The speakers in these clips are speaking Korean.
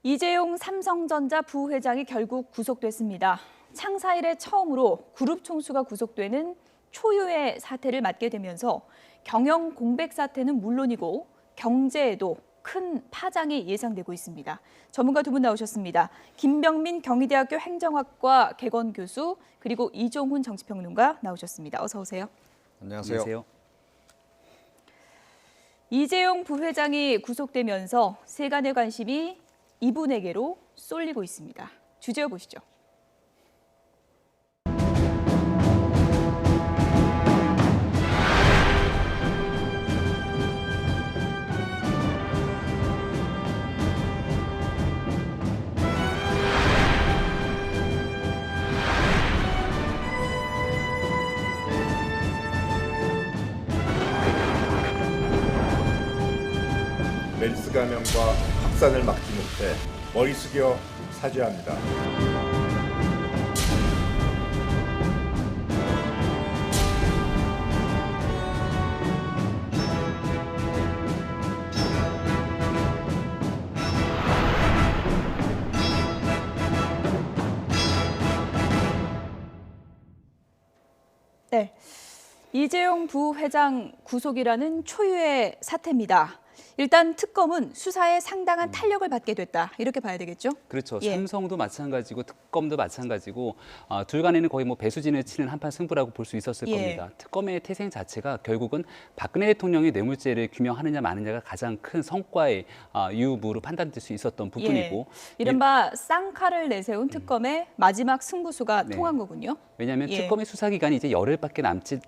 이재용 삼성전자 부회장이 결국 구속됐습니다. 창사 이래 처음으로 그룹 총수가 구속되는 초유의 사태를 맞게 되면서 경영 공백 사태는 물론이고 경제에도 큰 파장이 예상되고 있습니다. 전문가 두 분 나오셨습니다. 김병민 경희대학교 행정학과 개건 교수 그리고 이종훈 정치평론가 나오셨습니다. 어서 오세요. 안녕하세요. 안녕하세요. 이재용 부회장이 구속되면서 세간의 관심이 이분에게로 쏠리고 있습니다. 주제어 보시죠. 메르스 감염과 확산을 막지 못해 머리 숙여 사죄합니다. 네, 이재용 부회장 구속이라는 초유의 사태입니다. 일단 특검은 수사에 상당한 탄력을 받게 됐다. 이렇게 봐야 되겠죠? 그렇죠. 예. 삼성도 마찬가지고 특검도 마찬가지고 둘 간에는 거의 뭐 배수진을 치는 한판 승부라고 볼 수 있었을 예. 겁니다. 특검의 태생 자체가 결국은 박근혜 대통령이 뇌물죄를 규명하느냐 마느냐가 가장 큰 성과의 유무로 판단될 수 있었던 부분이고 이른바 쌍칼을 내세운 특검의 마지막 승부수가 네. 통한 거군요. 왜냐하면 예. 특검의 수사 기간이 이제 열흘밖에 남지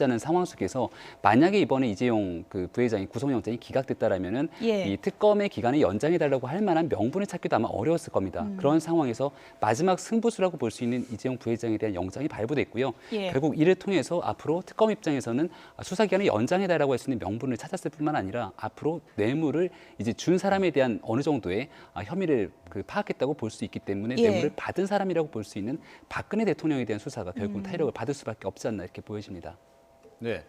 않은 상황 속에서 만약에 이번에 이재용 그 부회장이 구속영장이 기각됐다라면은 예. 이 특검의 기간을 연장해달라고 할 만한 명분을 찾기도 아마 어려웠을 겁니다. 그런 상황에서 마지막 승부수라고 볼 수 있는 이재용 부회장에 대한 영장이 발부됐고요. 예. 결국 이를 통해서 앞으로 특검 입장에서는 수사 기간을 연장해달라고 할 수 있는 명분을 찾았을 뿐만 아니라 앞으로 뇌물을 이제 준 사람에 대한 어느 정도의 혐의를 파악했다고 볼 수 있기 때문에 예. 뇌물을 받은 사람이라고 볼 수 있는 박근혜 대통령에 대한 수사가 결국 탄력을 받을 수밖에 없지 않나 이렇게 보여집니다. 네,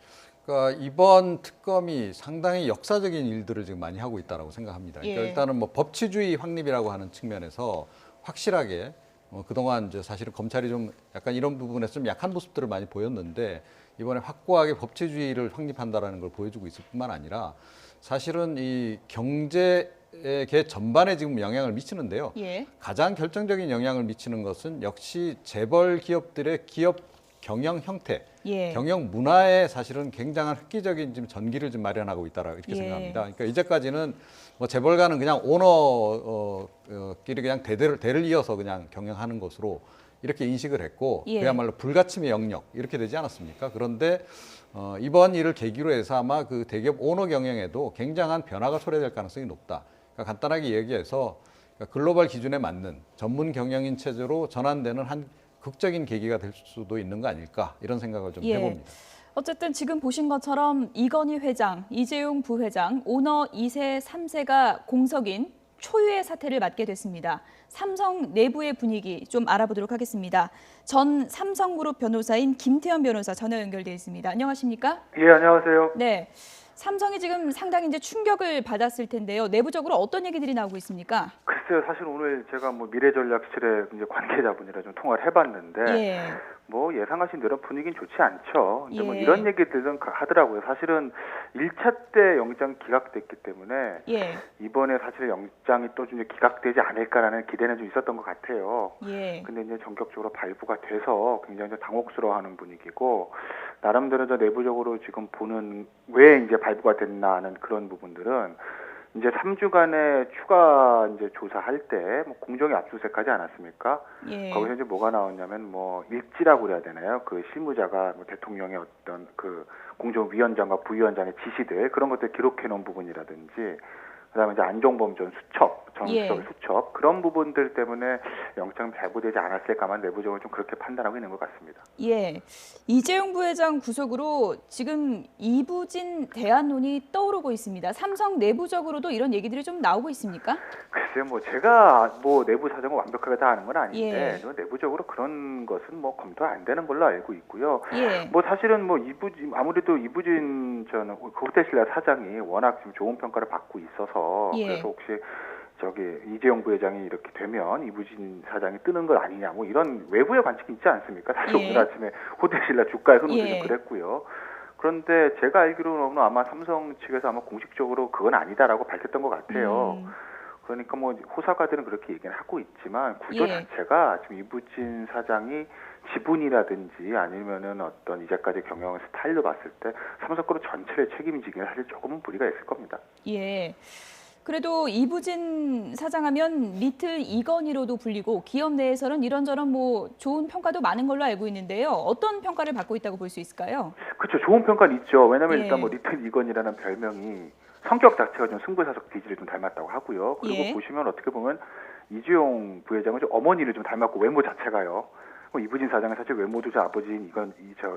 그러니까 이번 특검이 상당히 역사적인 일들을 지금 많이 하고 있다고 생각합니다. 그러니까 예. 일단은 뭐 법치주의 확립이라고 하는 측면에서 확실하게 그동안 이제 사실은 검찰이 좀 약간 이런 부분에서 좀 약한 모습들을 많이 보였는데 이번에 확고하게 법치주의를 확립한다라는 걸 보여주고 있을 뿐만 아니라 사실은 이 경제계 전반에 지금 영향을 미치는데요. 예. 가장 결정적인 영향을 미치는 것은 역시 재벌 기업들의 기업 경영 형태, 예. 경영 문화에 사실은 굉장한 획기적인 지금 전기를 좀 마련하고 있다라 이렇게 예. 생각합니다. 그러니까 이제까지는 뭐 재벌가는 그냥 오너끼리 그냥 대를 이어서 그냥 경영하는 것으로 이렇게 인식을 했고 예. 그야말로 불가침의 영역 이렇게 되지 않았습니까? 그런데 이번 일을 계기로 해서 아마 그 대기업 오너 경영에도 굉장한 변화가 초래될 가능성이 높다. 그러니까 간단하게 얘기해서 글로벌 기준에 맞는 전문 경영인 체제로 전환되는 한 극적인 계기가 될 수도 있는 거 아닐까 이런 생각을 좀 예. 해봅니다. 어쨌든 지금 보신 것처럼 이건희 회장, 이재용 부회장, 오너 2세, 3세가 공석인 초유의 사태를 맞게 됐습니다. 삼성 내부의 분위기 좀 알아보도록 하겠습니다. 전 삼성그룹 변호사인 김태현 변호사 전화 연결돼 있습니다. 안녕하십니까? 예, 안녕하세요. 네. 삼성이 지금 상당히 이제 충격을 받았을 텐데요. 내부적으로 어떤 얘기들이 나오고 있습니까? 글쎄요, 사실 오늘 제가 뭐 미래전략실의 이제 관계자분이랑 좀 통화를 해봤는데, 예. 뭐 예상하신 대로 분위기는 좋지 않죠. 근데 뭐 예. 이런 얘기들은 하더라고요. 사실은 1차 때 영장 기각됐기 때문에 예. 이번에 사실 영장이 또 좀 기각되지 않을까라는 기대는 좀 있었던 것 같아요. 예. 근데 이제 전격적으로 발부가 돼서 굉장히 좀 당혹스러워하는 분위기고 나름대로 저 내부적으로 지금 보는 왜 이제 발부가 됐나 하는 그런 부분들은 이제 3주간의 추가 이제 조사할 때 뭐 공정위 압수수색하지 않았습니까? 예. 거기서 이제 뭐가 나왔냐면 뭐 일지라고 그래야 되나요? 그 실무자가 뭐 대통령의 어떤 그 공정위원장과 부위원장의 지시들 그런 것들 기록해 놓은 부분이라든지 그다음에 이제 안종범 전 수첩, 전 예. 수석 수첩 그런 부분들 때문에 영장 발부되지 않았을까만 내부적으로 좀 그렇게 판단하고 있는 것 같습니다. 예. 이재용 부회장 구속으로 지금 이부진 대안론이 떠오르고 있습니다. 삼성 내부적으로도 이런 얘기들이 좀 나오고 있습니까? 글쎄요, 뭐 제가 뭐 내부 사정을 완벽하게 다 아는 건 아닌데 예. 내부적으로 그런 것은 뭐 검토 안 되는 걸로 알고 있고요. 예. 뭐 사실은 뭐 이부진 아무래도 이부진 전 호텔신라 사장이 워낙 지금 좋은 평가를 받고 있어서 예. 그래서 혹시 이재용 부회장이 이렇게 되면 이부진 사장이 뜨는 것 아니냐, 뭐 이런 외부의 관측이 있지 않습니까? 사실 예. 오늘 아침에 호텔신라 주가의 흐름도 예. 좀 그랬고요. 그런데 제가 알기로는 아마 삼성 측에서 아마 공식적으로 그건 아니다라고 밝혔던 것 같아요. 그러니까 뭐 호사가들은 그렇게 얘기는 하고 있지만 구조 예. 자체가 지금 이부진 사장이 지분이라든지 아니면은 어떤 이제까지 경영 스타일로 봤을 때 삼성그룹 전체를 책임지기는 사실 조금은 무리가 있을 겁니다. 예. 그래도 이부진 사장하면 리틀 이건희로도 불리고 기업 내에서는 이런저런 뭐 좋은 평가도 많은 걸로 알고 있는데요. 어떤 평가를 받고 있다고 볼 수 있을까요? 그렇죠. 좋은 평가는 있죠. 왜냐하면 예. 일단 뭐 리틀 이건이라는 별명이 성격 자체가 좀 승부사적 기질을 좀 닮았다고 하고요. 그리고 예. 보시면 어떻게 보면 이재용 부회장은 좀 어머니를 좀 닮았고 외모 자체가요. 뭐 이부진 사장은 사실 외모도 저 아버지인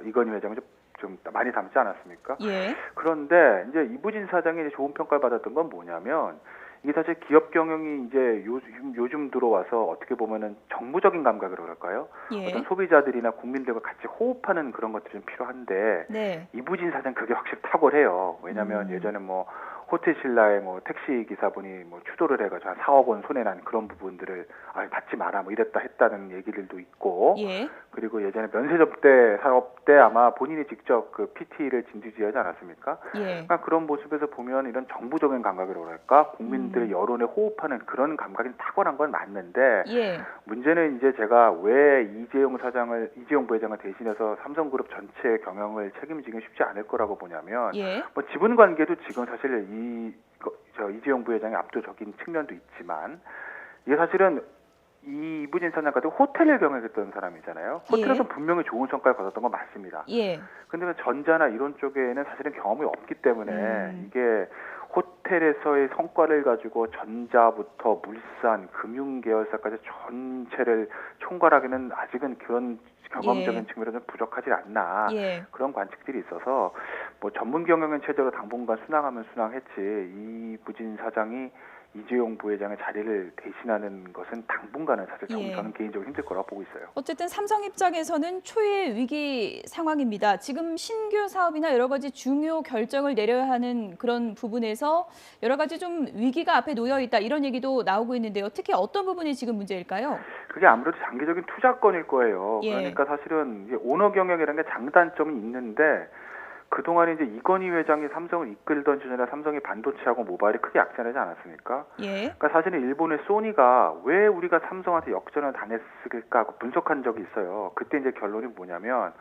이건희 회장은 좀 많이 닮지 않았습니까? 예. 그런데 이제 이부진 사장이 이제 좋은 평가를 받았던 건 뭐냐면 이게 사실 기업 경영이 이제 요즘 들어와서 어떻게 보면은 정무적인 감각이라고 할까요? 예. 어떤 소비자들이나 국민들과 같이 호흡하는 그런 것들이 좀 필요한데 네. 이부진 사장 그게 확실히 탁월해요. 왜냐하면 예전에 뭐 호텔신라의 뭐 택시 기사분이 뭐 추도를 해가지고 한 4억 원 손해난 그런 부분들을 받지 마라 뭐 이랬다 했다는 얘기들도 있고 예. 그리고 예전에 면세점대 사업 때 아마 본인이 직접 그 PT를 진두지휘하지 않았습니까? 예. 그러니까 그런 모습에서 보면 이런 정부적인 감각이라고 할까 국민들의 여론에 호흡하는 그런 감각이 탁월한 건 맞는데 예. 문제는 이제 제가 왜 이재용 부회장을 대신해서 삼성그룹 전체 경영을 책임지기 쉽지 않을 거라고 보냐면 예. 뭐 지분 관계도 지금 사실 이재용 부회장의 압도적인 측면도 있지만 이게 사실은 이부진 사장 같은 호텔을 경영했던 사람이잖아요. 호텔에서 예. 분명히 좋은 성과를 거뒀던 건 맞습니다. 예. 근데 전자나 이런 쪽에는 사실은 경험이 없기 때문에 이게 호텔에서의 성과를 가지고 전자부터 물산, 금융 계열사까지 전체를 총괄하기는 아직은 그런 경험적인 예. 측면에서 좀 부족하지 않나 예. 그런 관측들이 있어서 뭐 전문 경영인 체제로 당분간 순항하면 순항했지 이부진 사장이 이재용 부회장의 자리를 대신하는 것은 당분간은 사실 예. 저는 개인적으로 힘들 거라고 보고 있어요. 어쨌든 삼성 입장에서는 초유의 위기 상황입니다. 지금 신규 사업이나 여러 가지 중요 결정을 내려야 하는 그런 부분에서 여러 가지 좀 위기가 앞에 놓여 있다 이런 얘기도 나오고 있는데요. 특히 어떤 부분이 지금 문제일까요? 그게 아무래도 장기적인 투자건일 거예요. 예. 그러니까 사실은 이제 오너 경영이라는 게 장단점이 있는데 그동안에 이제 이건희 회장이 삼성을 이끌던 시절에 삼성이 반도체하고 모바일이 크게 약진하지 않았습니까? 예. 그러니까 사실은 일본의 소니가 왜 우리가 삼성한테 역전을 당했을까 하고 분석한 적이 있어요. 그때 이제 결론이 뭐냐면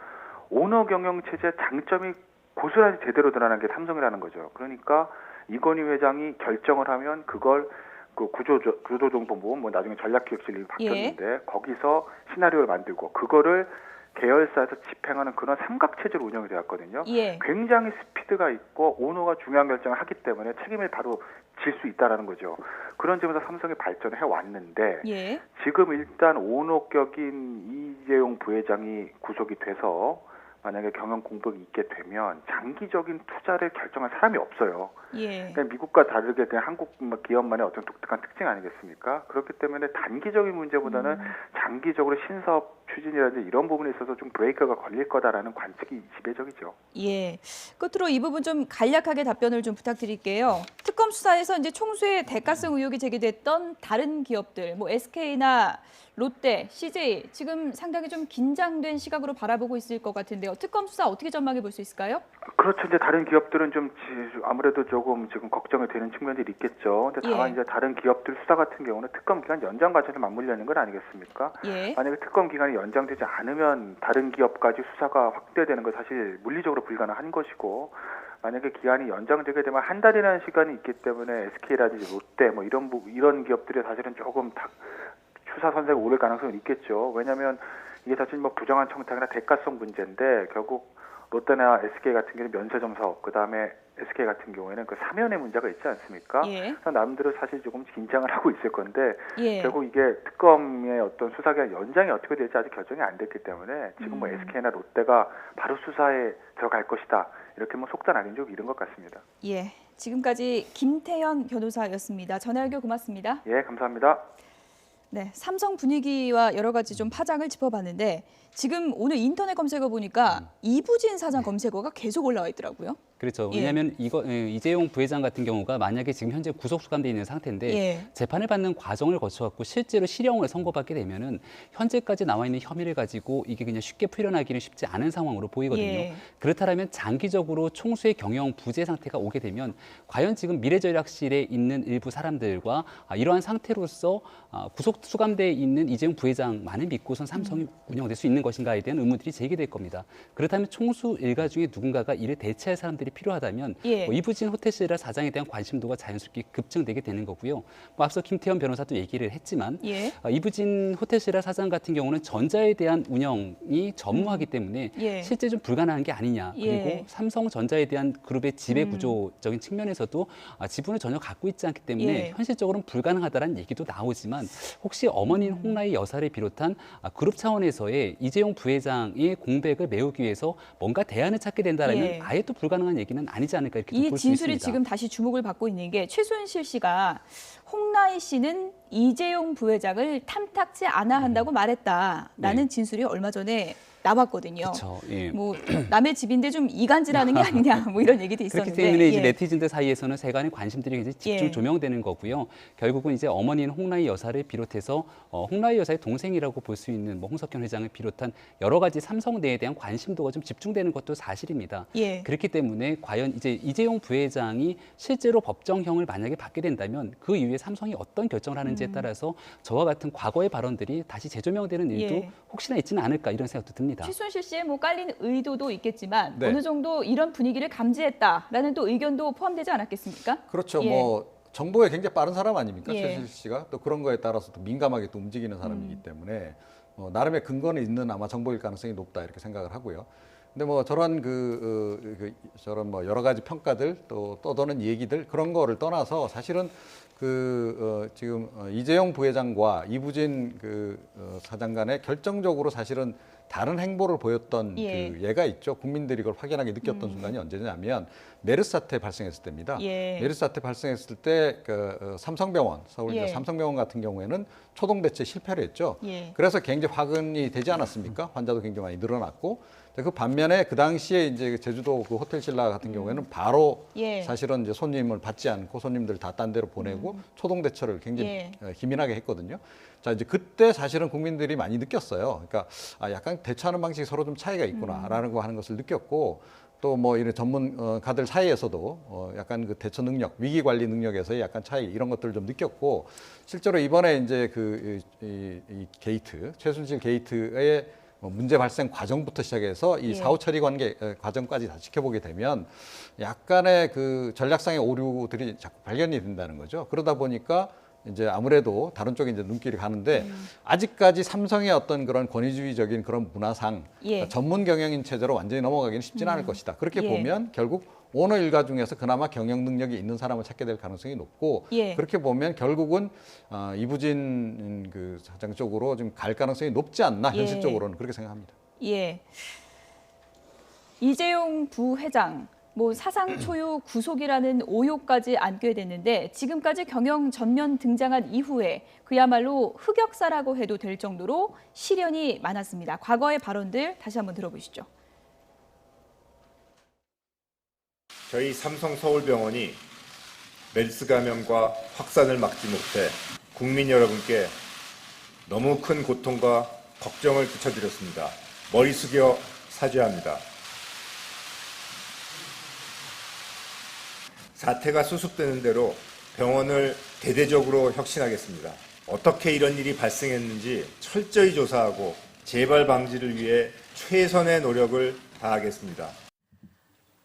오너 경영 체제의 장점이 고스란히 제대로 드러난 게 삼성이라는 거죠. 그러니까 이건희 회장이 결정을 하면 그걸 그 구조조정본부 뭐 나중에 전략기획실이 바뀌었는데 거기서 시나리오를 만들고 그거를 계열사에서 집행하는 그런 삼각체제로 운영이 되었거든요. 예. 굉장히 스피드가 있고 오너가 중요한 결정을 하기 때문에 책임을 바로 질 수 있다라는 거죠. 그런 점에서 삼성이 발전을 해왔는데 예. 지금 일단 오너격인 이재용 부회장이 구속이 돼서 만약에 경영 공백이 있게 되면 장기적인 투자를 결정할 사람이 없어요. 예. 그러니까 미국과 다르게 그냥 한국 기업만의 어떤 독특한 특징 아니겠습니까? 그렇기 때문에 단기적인 문제보다는 장기적으로 신사업 추진이라든지 이런 부분에 있어서 좀 브레이크가 걸릴 거다라는 관측이 지배적이죠. 예. 끝으로 이 부분 좀 간략하게 답변을 좀 부탁드릴게요. 특검 수사에서 이제 총수의 대가성 의혹이 제기됐던 다른 기업들, 뭐 SK나 롯데, CJ 지금 상당히 좀 긴장된 시각으로 바라보고 있을 것 같은데요. 특검 수사 어떻게 전망해 볼 수 있을까요? 그렇죠. 이제 다른 기업들은 좀 아무래도 조금 지금 걱정이 되는 측면들이 있겠죠. 근데 다만 예. 이제 다른 기업들 수사 같은 경우는 특검 기간 연장 과정을 맞물려 있는 건 아니겠습니까? 예. 만약에 특검 기간이 연장되지 않으면 다른 기업까지 수사가 확대되는 건 사실 물리적으로 불가능한 것이고 만약에 기한이 연장되게 되면 한 달이라는 시간이 있기 때문에 SK라든지 롯데 뭐 이런 기업들이 사실은 조금 수사 선택이 오를 가능성은 있겠죠. 왜냐하면 이게 사실 뭐 부정한 청탁이나 대가성 문제인데 결국 롯데나 SK 같은 경우는 면세점 사업, 그 다음에 SK 같은 경우에는 그 사면의 문제가 있지 않습니까? 예. 그래서 남들은 사실 조금 긴장을 하고 있을 건데 예. 결국 이게 특검의 어떤 수사기간 연장이 어떻게 될지 아직 결정이 안 됐기 때문에 지금 뭐 SK나 롯데가 바로 수사에 들어갈 것이다. 이렇게 뭐 속단 아닌 좀 이른 것 같습니다. 예. 지금까지 김태현 변호사였습니다. 전화 연결 고맙습니다. 예, 감사합니다. 네, 삼성 분위기와 여러 가지 좀 파장을 짚어봤는데 지금 오늘 인터넷 검색어 보니까 이부진 사장 검색어가 계속 올라와 있더라고요. 그렇죠. 예. 왜냐하면 이재용 부회장 같은 경우가 만약에 지금 현재 구속 수감돼 있는 상태인데 예. 재판을 받는 과정을 거쳐갖고 실제로 실형을 선고받게 되면은 현재까지 나와 있는 혐의를 가지고 이게 그냥 쉽게 풀려나기는 쉽지 않은 상황으로 보이거든요. 예. 그렇다면 장기적으로 총수의 경영 부재 상태가 오게 되면 과연 지금 미래전략실에 있는 일부 사람들과 이러한 상태로서 구속 수감돼 있는 이재용 부회장만을 믿고선 삼성이 운영될 수 있는 것인가에 대한 의문들이 제기될 겁니다. 그렇다면 총수 일가 중에 누군가가 이를 대체할 사람들이 필요하다면 예. 이부진 호텔시라 사장에 대한 관심도가 자연스럽게 급증되게 되는 거고요. 앞서 김태현 변호사도 얘기를 했지만 예. 이부진 호텔시라 사장 같은 경우는 전자에 대한 운영이 전무하기 때문에 예. 실제 좀 불가능한 게 아니냐. 그리고 예. 삼성전자에 대한 그룹의 지배 구조적인 측면에서도 지분을 전혀 갖고 있지 않기 때문에 예. 현실적으로는 불가능하다는 얘기도 나오지만 혹시 어머니인 홍라희 여사를 비롯한 그룹 차원에서의 이재용 부회장의 공백을 메우기 위해서 뭔가 대안을 찾게 된다면 예. 아예 또 불가능한 얘기는 아니지 않을까 이렇게 이 볼 수 진술이 있습니다. 지금 다시 주목을 받고 있는 게 최순실 씨가 홍라희 씨는 이재용 부회장을 탐탁지 않아 한다고 말했다라는 네. 진술이 얼마 전에 나왔거든요. 그렇죠. 예. 뭐 남의 집인데 좀 이간질하는 게 아니냐 뭐 이런 얘기도 그렇기 있었는데 때문에 이제 예. 네티즌들 사이에서는 세간의 관심들이 이제 집중 예. 조명되는 거고요. 결국은 이제 어머니인 홍라희 여사를 비롯해서 홍라희 여사의 동생이라고 볼 수 있는 뭐 홍석현 회장을 비롯한 여러 가지 삼성 내에 대한 관심도가 좀 집중되는 것도 사실입니다. 예. 그렇기 때문에 과연 이제 이재용 부회장이 실제로 법정형을 만약에 받게 된다면 그 이후에 삼성이 어떤 결정을 하는지에 따라서 저와 같은 과거의 발언들이 다시 재조명되는 일도 예. 혹시나 있지는 않을까 이런 생각도 듭니다. 최순실 씨의 뭐 깔린 의도도 있겠지만 네. 어느 정도 이런 분위기를 감지했다라는 또 의견도 포함되지 않았겠습니까? 그렇죠. 예. 뭐 정보에 굉장히 빠른 사람 아닙니까? 예. 최순실 씨가 또 그런 거에 따라서 또 민감하게 또 움직이는 사람이기 때문에 나름의 근거는 있는 아마 정보일 가능성이 높다 이렇게 생각을 하고요. 근데 뭐 저런 저런 뭐 여러 가지 평가들 또 떠도는 얘기들 그런 거를 떠나서 사실은 지금 이재용 부회장과 이부진 사장 간에 결정적으로 사실은 다른 행보를 보였던 예. 예가 있죠. 국민들이 이걸 확연하게 느꼈던 순간이 언제냐면 메르스 사태 발생했을 때입니다. 예. 메르스 사태 발생했을 때 삼성병원, 서울 예. 삼성병원 같은 경우에는 초동 대체 실패를 했죠. 예. 그래서 굉장히 화근이 되지 않았습니까? 환자도 굉장히 많이 늘어났고 그 반면에 그 당시에 이제 제주도 그 호텔 신라 같은 경우에는 바로 예. 사실은 이제 손님을 받지 않고 손님들 다 딴 데로 보내고 초동 대처를 굉장히 예. 기민하게 했거든요. 자 이제 그때 사실은 국민들이 많이 느꼈어요. 그러니까 약간 대처하는 방식이 서로 좀 차이가 있구나라는 거 하는 것을 느꼈고 또 뭐 이런 전문가들 사이에서도 약간 그 대처 능력, 위기 관리 능력에서의 약간 차이 이런 것들을 좀 느꼈고 실제로 이번에 이제 이 게이트 최순실 게이트의 문제 발생 과정부터 시작해서 이 예. 사후 처리 과정까지 다 지켜보게 되면 약간의 그 전략상의 오류들이 자꾸 발견이 된다는 거죠. 그러다 보니까 이제 아무래도 다른 쪽에 이제 눈길이 가는데 아직까지 삼성의 어떤 그런 권위주의적인 그런 문화상 예. 전문 경영인 체제로 완전히 넘어가기는 쉽지는 않을 것이다. 그렇게 예. 보면 결국 오너 일가 중에서 그나마 경영 능력이 있는 사람을 찾게 될 가능성이 높고 예. 그렇게 보면 결국은 이부진 그 사장 쪽으로 좀 갈 가능성이 높지 않나 예. 현실적으로는 그렇게 생각합니다. 예. 이재용 부회장 뭐 사상 초유 구속이라는 오요까지 안게 됐는데 지금까지 경영 전면 등장한 이후에 그야말로 흑역사라고 해도 될 정도로 시련이 많았습니다. 과거의 발언들 다시 한번 들어보시죠. 저희 삼성 서울병원이 메르스 감염과 확산을 막지 못해 국민 여러분께 너무 큰 고통과 걱정을 끼쳐드렸습니다. 머리 숙여 사죄합니다. 사태가 수습되는 대로 병원을 대대적으로 혁신하겠습니다. 어떻게 이런 일이 발생했는지 철저히 조사하고 재발 방지를 위해 최선의 노력을 다하겠습니다.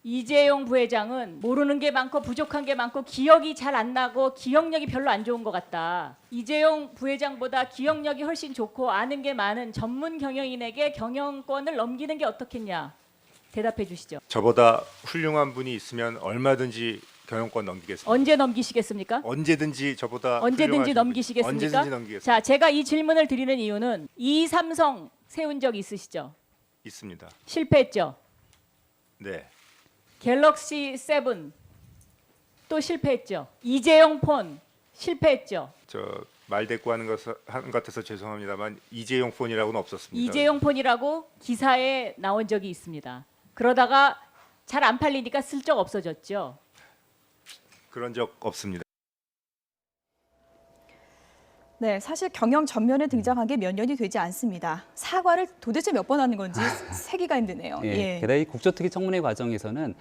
이재용 부회장은 모르는 게 많고 부족한 게 많고 기억이 잘 안 나고 기억력이 별로 안 좋은 것 같다. 이재용 부회장보다 기억력이 훨씬 좋고 아는 게 많은 전문 경영인에게 경영권을 넘기는 게 어떻겠냐. 대답해 주시죠. 저보다 훌륭한 분이 있으면 얼마든지 경영권 넘기겠습니다. 언제 넘기시겠습니까? 언제든지 저보다 언제든지 훌륭하신 분이- 넘기시겠습니까? 언제든지 넘기겠습니다. 자, 제가 이 질문을 드리는 이유는 이 삼성 세운 적 있으시죠? 있습니다. 실패했죠? 네. 갤럭시 7 또 실패했죠? 이재용 폰 실패했죠? 저 말대꾸하는 것 같아서 죄송합니다만 이재용 폰이라고는 없었습니다. 이재용 폰이라고 기사에 나온 적이 있습니다. 그러다가 잘 안 팔리니까 슬쩍 없어졌죠. 그런 적 없습니다. 네, 사실 경영 전면에 등장한 게 몇 년이 되지 않습니다. 사과를 도대체 몇 번 하는 건지 세기가 힘드네요. 예. 게다가 이 국조특위 청문회 과정에서는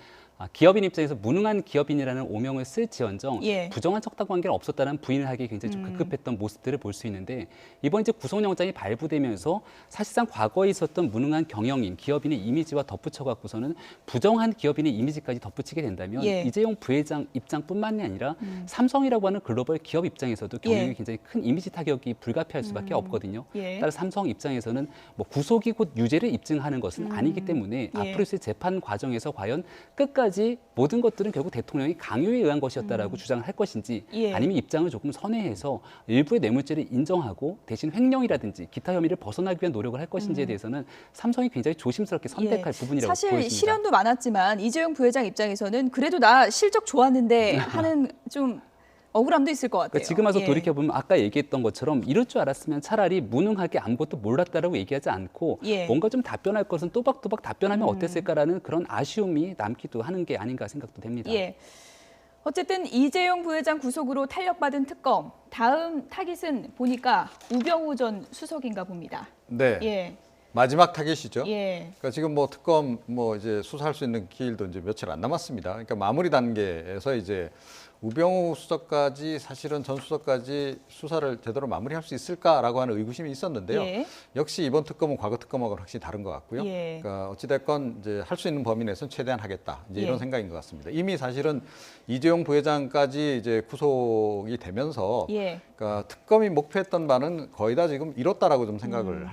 기업인 입장에서 무능한 기업인이라는 오명을 쓸지언정 예. 부정한 척당 관계는 없었다는 부인을 하기 굉장히 좀 급급했던 모습들을 볼 수 있는데 이번 이제 구속영장이 발부되면서 사실상 과거에 있었던 무능한 경영인, 기업인의 이미지와 덧붙여 갖고서는 부정한 기업인의 이미지까지 덧붙이게 된다면 예. 이재용 부회장 입장뿐만이 아니라 삼성이라고 하는 글로벌 기업 입장에서도 경영이 예. 굉장히 큰 이미지 타격이 불가피할 수밖에 없거든요. 예. 따라서 삼성 입장에서는 뭐 구속이 곧 유죄를 입증하는 것은 아니기 때문에 예. 앞으로 있을 재판 과정에서 과연 끝까지 모든 것들은 결국 대통령이 강요에 의한 것이었다라고 주장을 할 것인지 예. 아니면 입장을 조금 선회해서 일부의 뇌물죄를 인정하고 대신 횡령이라든지 기타 혐의를 벗어나기 위한 노력을 할 것인지에 대해서는 삼성이 굉장히 조심스럽게 선택할 부분이라고 사실 보여집니다. 시련도 많았지만 이재용 부회장 입장에서는 그래도 나 실적 좋았는데 하는 좀 억울함도 있을 것 같아요. 그러니까 지금 와서 예. 돌이켜보면 아까 얘기했던 것처럼 이럴 줄 알았으면 차라리 무능하게 아무것도 몰랐다라고 얘기하지 않고 예. 뭔가 좀 답변할 것은 또박또박 답변하면 어땠을까라는 그런 아쉬움이 남기도 하는 게 아닌가 생각도 됩니다. 예. 어쨌든 이재용 부회장 구속으로 탄력받은 특검 다음 타깃은 보니까 우병우 전 수석인가 봅니다. 네. 예. 마지막 타겟이죠. 예. 그러니까 지금 뭐 특검 뭐 이제 수사할 수 있는 기일도 이제 며칠 안 남았습니다. 그러니까 마무리 단계에서 이제 우병우 수석까지 사실은 전 수석까지 수사를 제대로 마무리할 수 있을까라고 하는 의구심이 있었는데요. 예. 역시 이번 특검은 과거 특검하고는 확실히 다른 것 같고요. 예. 그러니까 어찌됐건 이제 할 수 있는 범위 내에서는 최대한 하겠다. 이제 예. 이런 생각인 것 같습니다. 이미 사실은 이재용 부회장까지 이제 구속이 되면서 예. 그러니까 특검이 목표했던 바는 거의 다 지금 이뤘다라고 좀 생각을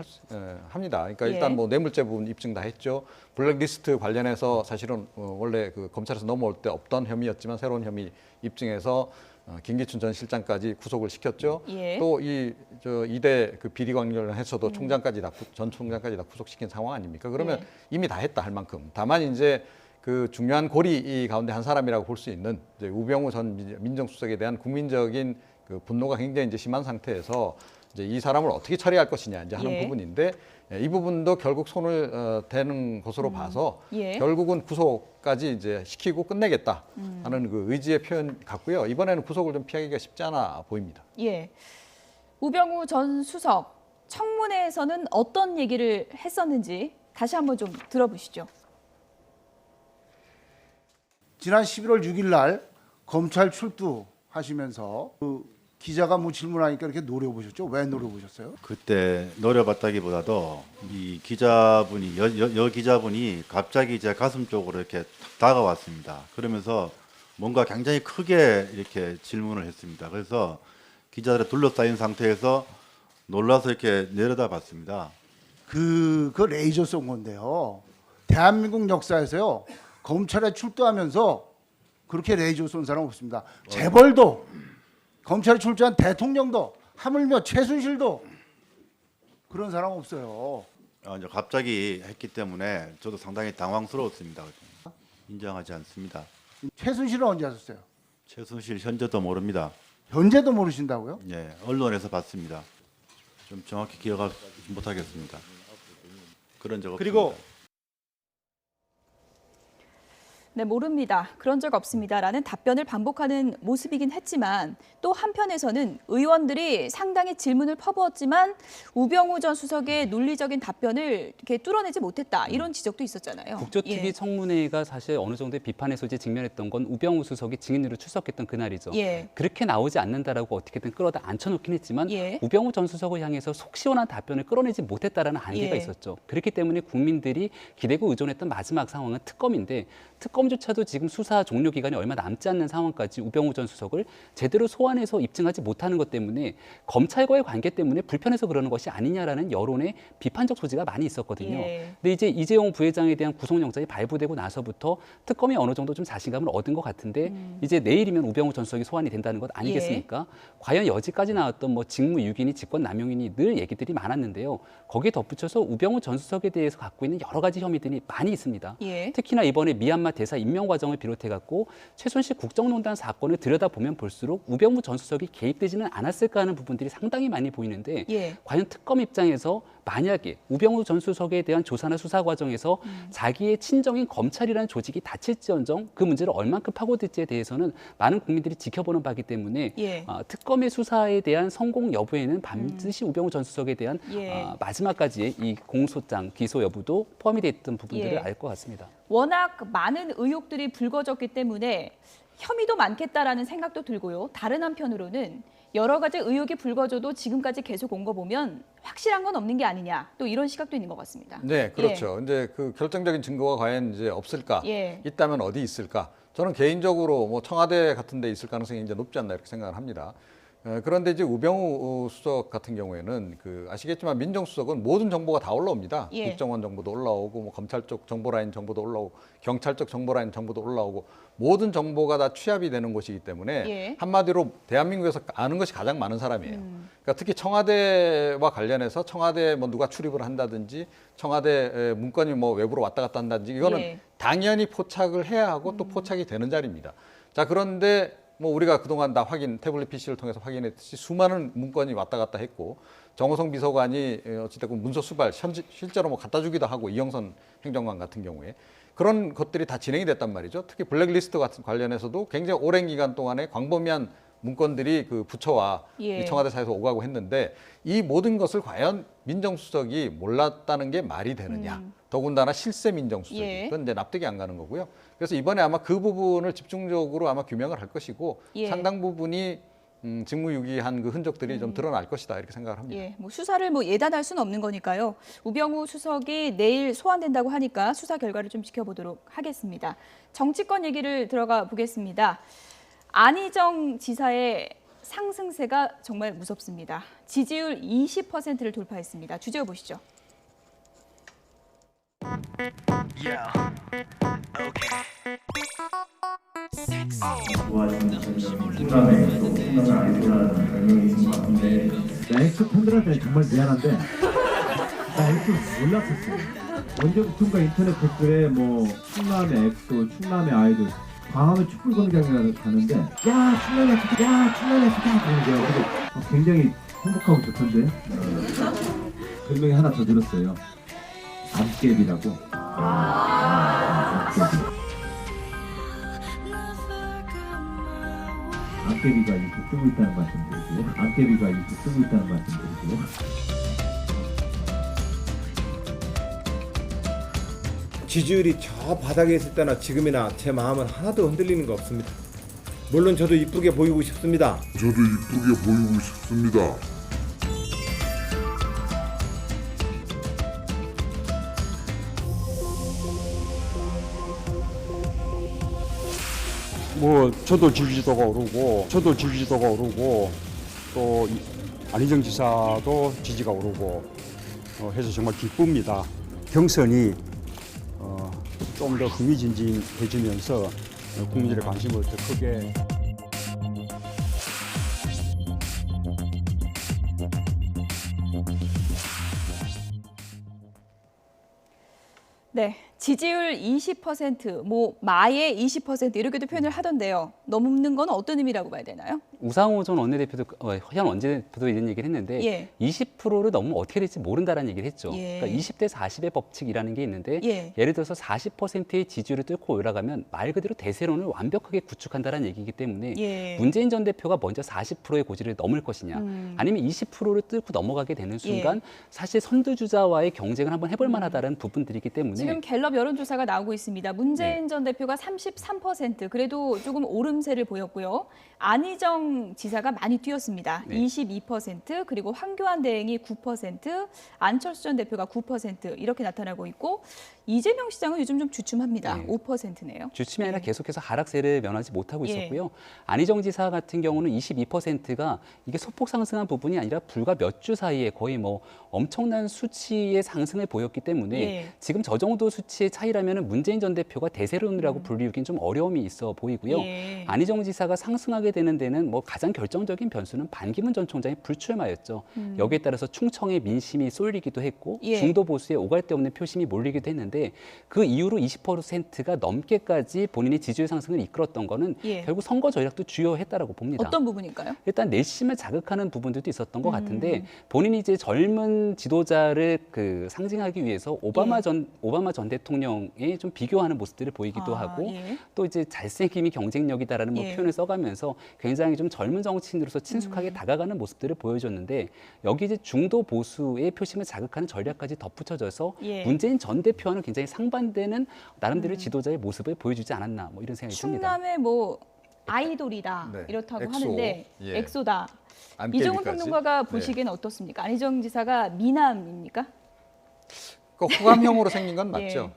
합니다. 그러니까 예. 일단 뭐 뇌물죄 부분 입증 다 했죠. 블랙리스트 관련해서 사실은 원래 그 검찰에서 넘어올 때 없던 혐의였지만 새로운 혐의 입증해서 김기춘 전 실장까지 구속을 시켰죠. 예. 또 이 저 이대 그 비리 관련해서도 총장까지 다 전 총장까지 다 구속시킨 상황 아닙니까? 그러면 예. 이미 다 했다 할 만큼. 다만 이제 그 중요한 고리 이 가운데 한 사람이라고 볼 수 있는 이제 우병우 전 민정수석에 대한 국민적인 그 분노가 굉장히 이제 심한 상태에서 이제 이 사람을 어떻게 처리할 것이냐 이제 하는 예. 부분인데 이 부분도 결국 손을 대는 것으로 봐서 예. 결국은 구속까지 이제 시키고 끝내겠다 하는 그 의지의 표현 같고요. 이번에는 구속을 좀 피하기가 쉽지 않아 보입니다. 예. 우병우 전 수석 청문회에서는 어떤 얘기를 했었는지 다시 한번 좀 들어보시죠. 지난 11월 6일 날 검찰 출두하시면서 그 기자가 뭐 질문하니까 이렇게 노려보셨죠? 왜 노려보셨어요? 그때 노려봤다기보다도 이 기자분이 여 기자분이 갑자기 제 가슴 쪽으로 이렇게 탁 다가왔습니다. 그러면서 뭔가 굉장히 크게 이렇게 질문을 했습니다. 그래서 기자들에 둘러싸인 상태에서 놀라서 이렇게 내려다봤습니다. 그 레이저 쏜 건데요. 대한민국 역사에서요. 검찰에 출두하면서 그렇게 레이저 쏜 사람 없습니다. 재벌도 검찰에 출두한 대통령도 하물며 최순실도 그런 사람 없어요. 이제 갑자기 했기 때문에 저도 상당히 당황스러웠습니다. 인정하지 않습니다. 최순실은 언제 하셨어요? 최순실 현재도 모릅니다. 현재도 모르신다고요? 예, 언론에서 봤습니다. 좀 정확히 기억하지 못하겠습니다. 그런 적 그리고 없습니다. 네, 모릅니다. 그런 적 없습니다라는 답변을 반복하는 모습이긴 했지만 또 한편에서는 의원들이 상당히 질문을 퍼부었지만 우병우 전 수석의 논리적인 답변을 이렇게 뚫어내지 못했다. 이런 지적도 있었잖아요. 국조특위 예. 청문회가 사실 어느 정도의 비판의 소지에 직면했던 건 우병우 수석이 증인으로 출석했던 그날이죠. 예. 그렇게 나오지 않는다라고 어떻게든 끌어다 앉혀놓긴 했지만 예. 우병우 전 수석을 향해서 속 시원한 답변을 끌어내지 못했다라는 한계가 예. 있었죠. 그렇기 때문에 국민들이 기대고 의존했던 마지막 상황은 특검인데 특검조차도 지금 수사 종료 기간이 얼마 남지 않는 상황까지 우병우 전 수석을 제대로 소환해서 입증하지 못하는 것 때문에 검찰과의 관계 때문에 불편해서 그러는 것이 아니냐라는 여론의 비판적 소지가 많이 있었거든요. 예. 근데 이제 이재용 부회장에 대한 구속영장이 발부되고 나서부터 특검이 어느 정도 좀 자신감을 얻은 것 같은데 이제 내일이면 우병우 전 수석이 소환이 된다는 것 아니겠습니까? 과연 여지까지 나왔던 뭐 직무유기니 직권남용이니 늘 얘기들이 많았는데요. 거기에 덧붙여서 우병우 전 수석에 대해서 갖고 있는 여러 가지 혐의들이 많이 있습니다. 예. 특히나 이번에 미얀마 대사 임명 과정을 비롯해갖고 최순실 국정농단 사건을 들여다보면 볼수록 우병우 전 수석이 개입되지는 않았을까 하는 부분들이 상당히 많이 보이는데 예. 과연 특검 입장에서 만약에 우병우 전 수석에 대한 조사나 수사 과정에서 자기의 친정인 검찰이라는 조직이 다칠지언정 그 문제를 얼만큼 파고들지에 대해서는 많은 국민들이 지켜보는 바이기 때문에 예. 특검의 수사에 대한 성공 여부에는 반드시 우병우 전 수석에 대한 예. 마지막까지의 이 공소장 기소 여부도 포함이 돼 있던 부분들을 예. 알 것 같습니다. 워낙 많은 의혹들이 불거졌기 때문에 혐의도 많겠다라는 생각도 들고요. 다른 한편으로는 여러 가지 의혹이 불거져도 지금까지 계속 온 거 보면 확실한 건 없는 게 아니냐. 또 이런 시각도 있는 것 같습니다. 네, 그렇죠. 이제 그 결정적인 증거가 과연 이제 없을까? 예. 있다면 어디 있을까? 저는 개인적으로 뭐 청와대 같은 데 있을 가능성이 이제 높지 않나 이렇게 생각을 합니다. 그런데 이제 우병우 수석 같은 경우에는 그 아시겠지만 민정수석은 모든 정보가 다 올라옵니다. 예. 국정원 정보도 올라오고 뭐 검찰 쪽 정보라인 정보도 올라오고 경찰 쪽 정보라인 정보도 올라오고 모든 정보가 다 취합이 되는 곳이기 때문에 예. 한마디로 대한민국에서 아는 것이 가장 많은 사람이에요. 그러니까 특히 청와대와 관련해서 청와대 뭐 누가 출입을 한다든지 청와대 문건이 뭐 외부로 왔다 갔다 한다든지 이거는 예. 당연히 포착을 해야 하고 또 포착이 되는 자리입니다. 자, 그런데 뭐 우리가 그동안 다 태블릿 PC를 통해서 확인했듯이 수많은 문건이 왔다 갔다 했고 정호성 비서관이 어찌됐건 문서 수발 실제로 뭐 갖다 주기도 하고 이영선 행정관 같은 경우에 그런 것들이 다 진행이 됐단 말이죠. 특히 블랙리스트 같은 관련해서도 굉장히 오랜 기간 동안에 광범위한 문건들이 그 부처와 예. 이 청와대사에서 오가고 했는데 이 모든 것을 과연 민정수석이 몰랐다는 게 말이 되느냐. 더군다나 실세 민정수석이. 예. 그건 이제 납득이 안 가는 거고요. 그래서 이번에 아마 그 부분을 집중적으로 아마 규명을 할 것이고 예. 상당 부분이 직무유기한 그 흔적들이 좀 드러날 것이다 이렇게 생각을 합니다. 예, 뭐 수사를 뭐 예단할 수는 없는 거니까요. 우병우 수석이 내일 소환된다고 하니까 수사 결과를 좀 지켜보도록 하겠습니다. 정치권 얘기를 들어가 보겠습니다. 안희정 지사의 상승세가 정말 무섭습니다. 지지율 20%를 돌파했습니다. 주제어 보시죠. 좋아하시는 충남의 충남의 아이돌이라는 별명이 있는 것 같은데 나 엑소 팬들한테 정말 미안한데 나 엑소 몰랐었어. 언제부턴가 인터넷 댓글에 뭐 충남의 엑소, 충남의 아이돌 광화문 촛불광장에 가는데 야 충남의 엑소, 야 충남의 엑소 그러는 거야. 그래서 굉장히 행복하고 좋던데 별명이 하나 더 들었어요. 암깨비라고. 암깨비. 암깨비가 이렇게 뜨고 있다는 말씀드리고요. 암깨비가 이렇게 뜨고 있다는 말씀드리고요. 지지율이 저 바닥에 있을 때나 지금이나 제 마음은 하나도 흔들리는 거 없습니다. 물론 저도 이쁘게 보이고 싶습니다. 뭐 저도 지지도가 오르고 또 안희정 지사도 지지가 오르고 해서 정말 기쁩니다. 경선이 좀 더 흥미진진해지면서 국민들의 관심을 더 크게 네, 지지율 20%, 뭐 마의 20% 이렇게도 표현을 하던데요. 넘는 건 어떤 의미라고 봐야 되나요? 우상호 전 원내대표도 현 원내대표도 이런 얘기를 했는데 예. 20%를 넘으면 어떻게 될지 모른다라는 얘기를 했죠. 예. 그러니까 20대 40의 법칙이라는 게 있는데 예. 예를 들어서 40%의 지지율을 뚫고 올라가면 말 그대로 대세론을 완벽하게 구축한다는 얘기이기 때문에 예. 문재인 전 대표가 먼저 40%의 고지를 넘을 것이냐 아니면 20%를 뚫고 넘어가게 되는 순간 사실 선두주자와의 경쟁을 한번 해볼 만하다는 부분들이기 때문에 지금 갤럽 여론조사가 나오고 있습니다. 문재인 네. 전 대표가 33%, 그래도 조금 오름세를 보였고요. 안희정 지사가 많이 뛰었습니다. 네. 22%, 그리고 황교안 대행이 9%, 안철수 전 대표가 9% 이렇게 나타나고 있고 이재명 시장은 요즘 좀 주춤합니다. 네. 5%네요. 주춤이 아니라 계속해서 하락세를 면하지 못하고 예. 있었고요. 안희정 지사 같은 경우는 22%가 이게 소폭 상승한 부분이 아니라 불과 몇 주 사이에 거의 뭐 엄청난 수치의 상승을 보였기 때문에 예. 지금 저 정도 수치 정치의 차이라면 문재인 전 대표가 대세론이라고 불리우긴 좀 어려움이 있어 보이고요. 예. 안희정 지사가 상승하게 되는 데는 뭐 가장 결정적인 변수는 반기문 전 총장의 불출마였죠. 여기에 따라서 충청의 민심이 쏠리기도 했고 예. 중도 보수에 오갈 데 없는 표심이 몰리기도 했는데 그 이후로 20%가 넘게까지 본인의 지지율 상승을 이끌었던 거는 예. 결국 선거 전략도 주요했다라고 봅니다. 어떤 부분일까요? 일단 내심을 자극하는 부분들도 있었던 것 같은데 본인이 이제 젊은 지도자를 그 상징하기 위해서 오바마 전 대통령에 좀 비교하는 모습들을 보이기도 하고 예. 또 이제 잘생김이 경쟁력이다라는 뭐 예. 표현을 써가면서 굉장히 좀 젊은 정치인으로서 친숙하게 다가가는 모습들을 보여줬는데 여기 이제 중도 보수의 표심을 자극하는 전략까지 덧붙여져서 예. 문재인 전 대표와는 굉장히 상반되는 나름대로 지도자의 모습을 보여주지 않았나 뭐 이런 생각이 듭니다. 충남의 뭐 아이돌이다 네. 이렇다고 엑소. 하는데 예. 엑소다. 안깨비까지. 이종훈 평론가가 네. 보시기엔 어떻습니까? 안희정 지사가 미남입니까? 그 호감형으로 생긴 건 예. 맞죠.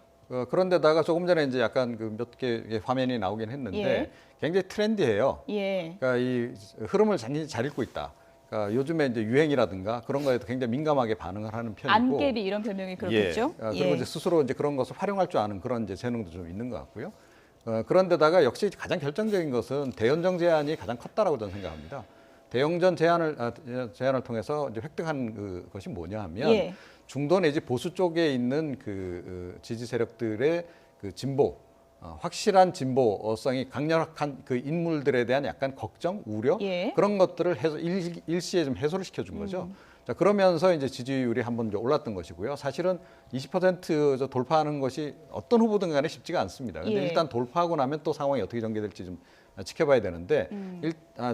그런데다가 조금 전에 이제 약간 그 몇 개 화면이 나오긴 했는데 예. 굉장히 트렌디해요. 예. 그러니까 이 흐름을 잘 읽고 있다. 그러니까 요즘에 이제 유행이라든가 그런 거에도 굉장히 민감하게 반응을 하는 편이고. 안깨비 이런 별명이 그렇겠죠. 예. 그리고 이제 스스로 이제 그런 것을 활용할 줄 아는 그런 이제 재능도 좀 있는 것 같고요. 그런데다가 역시 가장 결정적인 것은 대연정 제안이 가장 컸다라고 저는 생각합니다. 대연정 제안을 통해서 이제 획득한 것이 뭐냐 하면 예. 중도 내지 보수 쪽에 있는 지지 세력들의 그 진보, 확실한 진보성이 강력한 그 인물들에 대한 약간 걱정, 우려 예. 그런 것들을 일시에 좀 해소를 시켜준 거죠. 자, 그러면서 이제 지지율이 한번 이제 올랐던 것이고요. 사실은 20% 돌파하는 것이 어떤 후보든 간에 쉽지가 않습니다. 근데 예. 일단 돌파하고 나면 또 상황이 어떻게 전개될지 좀 지켜봐야 되는데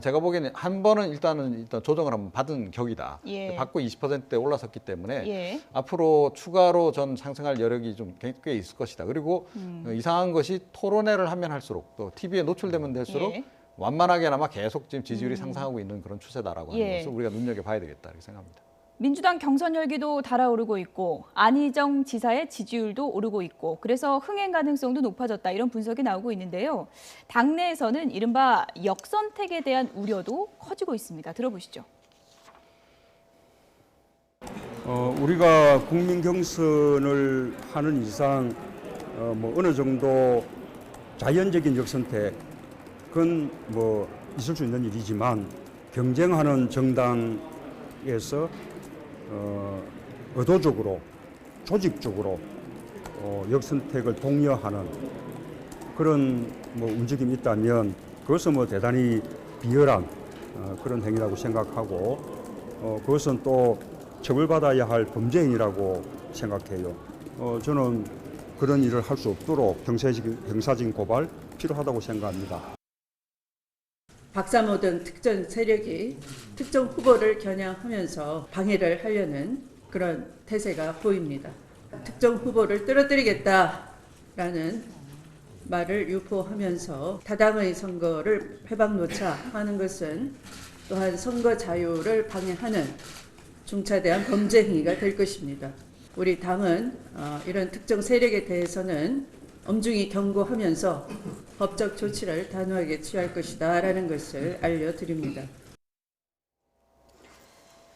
제가 보기에는 한 번은 일단 조정을 한번 받은 격이다. 예. 받고 20%대 올라섰기 때문에 예. 앞으로 추가로 전 상승할 여력이 좀 꽤 있을 것이다. 그리고 이상한 것이 토론회를 하면 할수록 또 TV에 노출되면 될수록 예. 완만하게나마 계속 지금 지지율이 상승하고 있는 그런 추세다라고 하는 예. 것을 우리가 눈여겨봐야 되겠다 이렇게 생각합니다. 민주당 경선 열기도 달아오르고 있고 안희정 지사의 지지율도 오르고 있고 그래서 흥행 가능성도 높아졌다 이런 분석이 나오고 있는데요. 당내에서는 이른바 역선택에 대한 우려도 커지고 있습니다. 들어보시죠. 우리가 국민 경선을 하는 이상 뭐 어느 정도 자연적인 역선택은 뭐 있을 수 있는 일이지만 경쟁하는 정당에서 의도적으로 조직적으로 역선택을 독려하는 그런 뭐 움직임이 있다면 그것은 뭐 대단히 비열한 그런 행위라고 생각하고 그것은 또 처벌받아야 할 범죄행위라고 생각해요. 저는 그런 일을 할 수 없도록 형사적인 고발 필요하다고 생각합니다. 박사모 등 특정 세력이 특정 후보를 겨냥하면서 방해를 하려는 그런 태세가 보입니다. 특정 후보를 떨어뜨리겠다라는 말을 유포하면서 타당의 선거를 회방놓자 하는 것은 또한 선거 자유를 방해하는 중차대한 범죄 행위가 될 것입니다. 우리 당은 이런 특정 세력에 대해서는 엄중히 경고하면서 법적 조치를 단호하게 취할 것이다라는 것을 알려드립니다.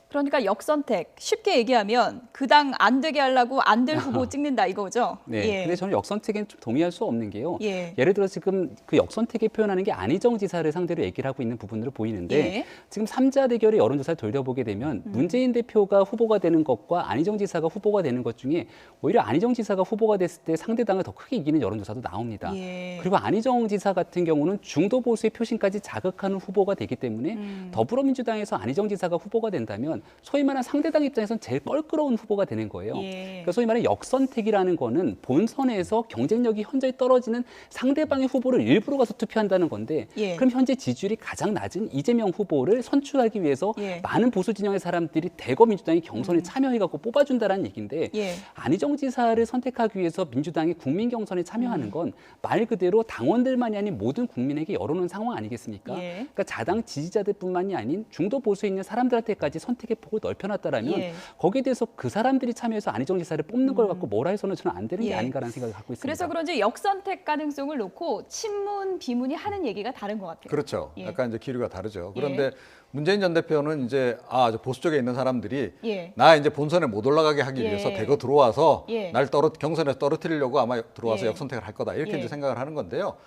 그러니까 역선택, 쉽게 얘기하면 그 당 안 되게 하려고 안 될 후보 찍는다 이거죠? 네. 예. 근데 저는 역선택엔 좀 동의할 수 없는 게요. 예. 예를 들어 지금 그 역선택에 표현하는 게 안희정 지사를 상대로 얘기를 하고 있는 부분으로 보이는데 예. 지금 3자 대결의 여론조사를 돌려보게 되면 문재인 대표가 후보가 되는 것과 안희정 지사가 후보가 되는 것 중에 오히려 안희정 지사가 후보가 됐을 때 상대당을 더 크게 이기는 여론조사도 나옵니다. 예. 그리고 안희정 지사 같은 경우는 중도 보수의 표심까지 자극하는 후보가 되기 때문에 더불어민주당에서 안희정 지사가 후보가 된다면 소위 말하는 상대당 입장에서는 제일 껄끄러운 후보가 되는 거예요. 예. 그러니까 소위 말하는 역선택이라는 거는 본선에서 경쟁력이 현저히 떨어지는 상대방의 후보를 일부러 가서 투표한다는 건데 예. 그럼 현재 지지율이 가장 낮은 이재명 후보를 선출하기 위해서 예. 많은 보수 진영의 사람들이 대거 민주당이 경선에 참여해갖고 뽑아준다는 얘기인데 예. 안희정 지사를 선택하기 위해서 민주당이 국민 경선에 참여하는 건 말 그대로 당원들만이 아닌 모든 국민에게 열어놓은 상황 아니겠습니까? 예. 그러니까 자당 지지자들뿐만이 아닌 중도 보수에 있는 사람들한테까지 선택의 폭을 넓혀놨다라면 예. 거기에 대해서 그 사람들이 참여해서 안희정 지사를 뽑는 걸 갖고 뭐라 해서는 저는 안 되는 게 예. 아닌가라는 생각을 갖고 있습니다. 그래서 그런지 역선택 가능성을 놓고 친문, 비문이 하는 얘기가 다른 것 같아요. 그렇죠. 예. 약간 이제 기류가 다르죠. 그런데 문재인 전 대표는 이제 저 보수 쪽에 있는 사람들이 예. 나 이제 본선에 못 올라가게 하기 예. 위해서 대거 들어와서 예. 날 경선에서 떨어뜨리려고 아마 들어와서 예. 역선택을 할 거다 이렇게 예. 이제 생각을 하는 건데요.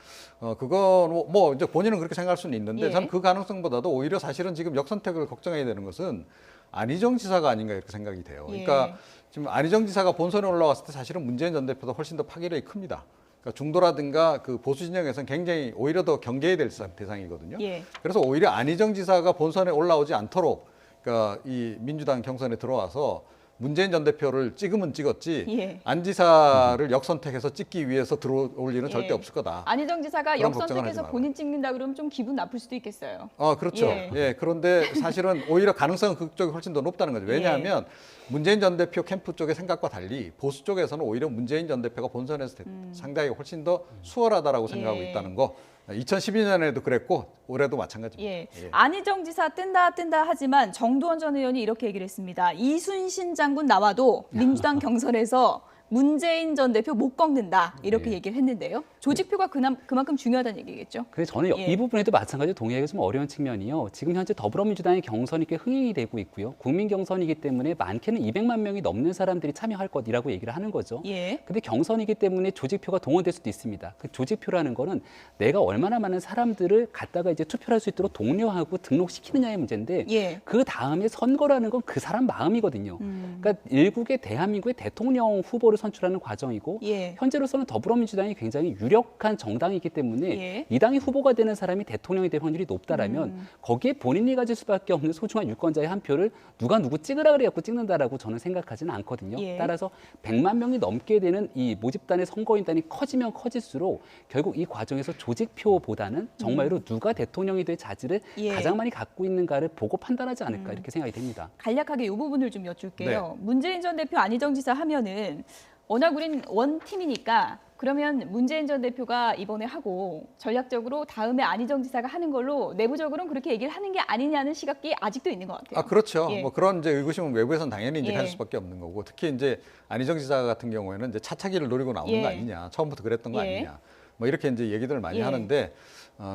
그건 뭐 이제 본인은 그렇게 생각할 수는 있는데 예. 저는 그 가능성보다도 오히려 사실은 지금 역선택을 걱정해야 되는 것은 안희정 지사가 아닌가 이렇게 생각이 돼요. 예. 그러니까 지금 안희정 지사가 본선에 올라왔을 때 사실은 문재인 전 대표보다 훨씬 더 파괴력이 큽니다. 그러니까 중도라든가 그 보수 진영에서는 굉장히 오히려 더 경계해야 될 대상이거든요. 예. 그래서 오히려 안희정 지사가 본선에 올라오지 않도록 그러니까 이 민주당 경선에 들어와서 문재인 전 대표를 찍으면 찍었지 예. 안 지사를 역선택해서 찍기 위해서 들어올 일은 예. 절대 없을 거다. 안희정 지사가 그런 걱정은 하지 역선택해서 말아요. 본인 찍는다 그러면 좀 기분 나쁠 수도 있겠어요. 그렇죠. 예. 예. 그런데 사실은 오히려 가능성은 그쪽이 훨씬 더 높다는 거죠. 왜냐하면 문재인 전 대표 캠프 쪽의 생각과 달리 보수 쪽에서는 오히려 문재인 전 대표가 본선에서 상당히 훨씬 더 수월하다라고 생각하고 예. 있다는 거. 2012년에도 그랬고 올해도 마찬가지입니다. 예. 예. 안희정 지사 뜬다 하지만 정두원 전 의원이 이렇게 얘기를 했습니다. 이순신 장군 나와도 민주당 경선에서 문재인 전 대표 못 꺾는다 이렇게 얘기를 했는데요. 조직표가 그만큼 중요하다는 얘기겠죠. 그래서 저는 예. 이 부분에도 마찬가지로 동의하기 좀 어려운 측면이요. 지금 현재 더불어민주당의 경선이 꽤 흥행이 되고 있고요. 국민 경선이기 때문에 많게는 200만 명이 넘는 사람들이 참여할 것이라고 얘기를 하는 거죠. 예. 근데 경선이기 때문에 조직표가 동원될 수도 있습니다. 그 조직표라는 거는 내가 얼마나 많은 사람들을 갖다가 이제 투표를 할 수 있도록 독려하고 등록시키느냐의 문제인데 예. 그 다음에 선거라는 건 그 사람 마음이거든요. 그러니까 일국의 대한민국의 대통령 후보를 선출하는 과정이고 예. 현재로서는 더불어민주당이 굉장히 유력한 정당이기 때문에 예. 이 당이 후보가 되는 사람이 대통령이 될 확률이 높다라면 거기에 본인이 가질 수밖에 없는 소중한 유권자의 한 표를 누가 누구 찍으라 그래갖고 찍는다라고 저는 생각하지는 않거든요. 예. 따라서 100만 명이 넘게 되는 이 모집단의 선거인단이 커지면 커질수록 결국 이 과정에서 조직표보다는 정말로 누가 대통령이 될 자질을 예. 가장 많이 갖고 있는가를 보고 판단하지 않을까 이렇게 생각이 됩니다. 간략하게 이 부분을 좀 여쭐게요. 네. 문재인 전 대표, 안희정 지사 하면은 워낙 우린 원팀이니까 그러면 문재인 전 대표가 이번에 하고 전략적으로 다음에 안희정 지사가 하는 걸로 내부적으로는 그렇게 얘기를 하는 게 아니냐는 시각이 아직도 있는 것 같아요. 그렇죠. 예. 뭐 그런 이제 의구심은 외부에서는 당연히 이제 예. 할 수밖에 없는 거고 특히 이제 안희정 지사 같은 경우에는 이제 차차기를 노리고 나오는 예. 거 아니냐, 처음부터 그랬던 거 예. 아니냐, 뭐 이렇게 이제 얘기들을 많이 예. 하는데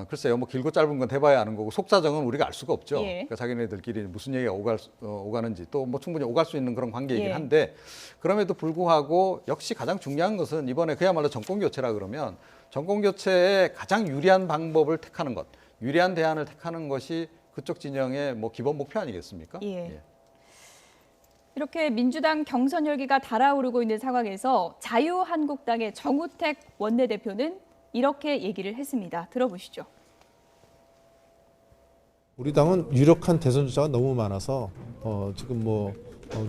글쎄요, 뭐 길고 짧은 건 대봐야 아는 거고 속사정은 우리가 알 수가 없죠. 예. 그러니까 자기네들끼리 무슨 얘기가 오가는지 또 뭐 충분히 오갈 수 있는 그런 관계이긴 예. 한데 그럼에도 불구하고 역시 가장 중요한 것은 이번에 그야말로 정권 교체라 그러면 정권 교체에 가장 유리한 방법을 택하는 것, 유리한 대안을 택하는 것이 그쪽 진영의 뭐 기본 목표 아니겠습니까? 예. 이렇게 민주당 경선 열기가 달아오르고 있는 상황에서 자유한국당의 정우택 원내대표는 이렇게 얘기를 했습니다. 들어보시죠. 우리 당은 유력한 대선 주자가 너무 많아서 지금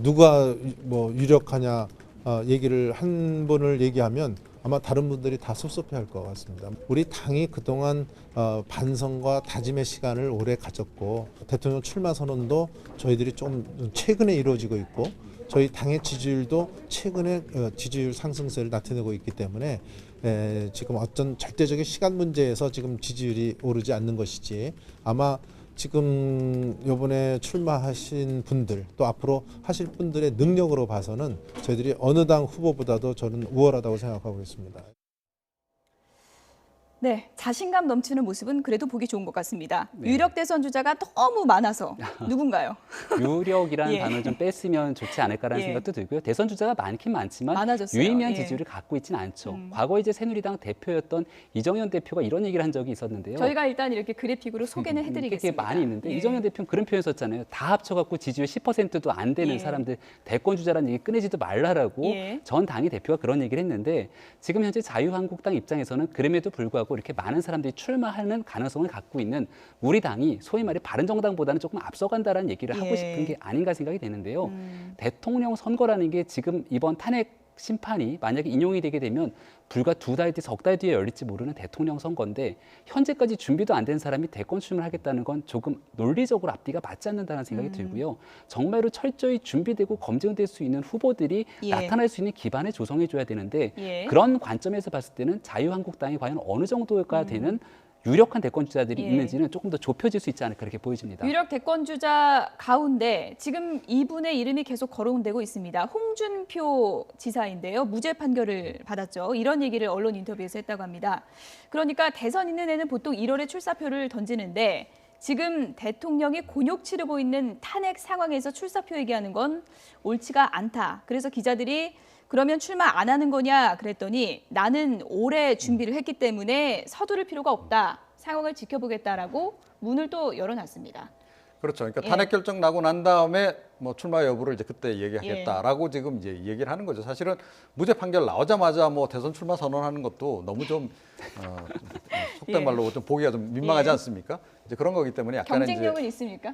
누가 유력하냐 얘기를 한 분을 얘기하면 아마 다른 분들이 다 섭섭해할 것 같습니다. 우리 당이 그동안 반성과 다짐의 시간을 오래 가졌고 대통령 출마 선언도 저희들이 좀 최근에 이루어지고 있고 저희 당의 지지율도 최근에 지지율 상승세를 나타내고 있기 때문에 지금 어떤 절대적인 시간 문제에서 지금 지지율이 오르지 않는 것이지 아마 지금 이번에 출마하신 분들 또 앞으로 하실 분들의 능력으로 봐서는 저희들이 어느 당 후보보다도 저는 우월하다고 생각하고 있습니다. 네, 자신감 넘치는 모습은 그래도 보기 좋은 것 같습니다. 네. 유력 대선 주자가 너무 많아서 누군가요? 유력이라는 예. 단어를 좀 뺐으면 좋지 않을까라는 예. 생각도 들고요. 대선 주자가 많긴 많지만 많아졌어요. 유의미한 예. 지지율을 갖고 있지는 않죠. 과거 이제 새누리당 대표였던 이정현 대표가 이런 얘기를 한 적이 있었는데요. 저희가 일단 이렇게 그래픽으로 소개는 이게 해드리겠습니다. 많이 있는데 예. 이정현 대표는 그런 표현 썼잖아요. 다 합쳐갖고 지지율 10%도 안 되는 예. 사람들 대권 주자라는 얘기 꺼내지도 말라라고 예. 전 당의 대표가 그런 얘기를 했는데 지금 현재 자유한국당 입장에서는 그럼에도 불구하고 이렇게 많은 사람들이 출마하는 가능성을 갖고 있는 우리 당이 소위 말해 바른정당보다는 조금 앞서간다라는 얘기를 하고 예. 싶은 게 아닌가 생각이 되는데요. 대통령 선거라는 게 지금 이번 탄핵 심판이 만약에 인용이 되게 되면 불과 2달 뒤, 석 달 뒤에 열릴지 모르는 대통령 선거인데 현재까지 준비도 안 된 사람이 대권 출마를 하겠다는 건 조금 논리적으로 앞뒤가 맞지 않는다는 생각이 들고요. 정말로 철저히 준비되고 검증될 수 있는 후보들이 예. 나타날 수 있는 기반을 조성해 줘야 되는데 예. 그런 관점에서 봤을 때는 자유한국당이 과연 어느 정도가 되는 유력한 대권 주자들이 예. 있는지는 조금 더 좁혀질 수 있지 않을까 그렇게 보여집니다. 유력 대권 주자 가운데 지금 이분의 이름이 계속 거론되고 있습니다. 홍준표 지사인데요. 무죄 판결을 받았죠. 이런 얘기를 언론 인터뷰에서 했다고 합니다. 그러니까 대선 있는 애는 보통 1월에 출사표를 던지는데 지금 대통령이 곤욕 치르고 있는 탄핵 상황에서 출사표 얘기하는 건 옳지가 않다. 그래서 기자들이 그러면 출마 안 하는 거냐 그랬더니 나는 오래 준비를 했기 때문에 서두를 필요가 없다. 상황을 지켜보겠다라고 문을 또 열어놨습니다. 그렇죠. 그러니까 예. 탄핵 결정 나고 난 다음에 뭐 출마 여부를 이제 그때 얘기하겠다라고 지금 이제 얘기를 하는 거죠. 사실은 무죄 판결 나오자마자 뭐 대선 출마 선언하는 것도 너무 좀 속된 예. 말로 좀 보기가 좀 민망하지 예. 않습니까? 이제 그런 거기 때문에 약간의 경쟁력은 있습니까?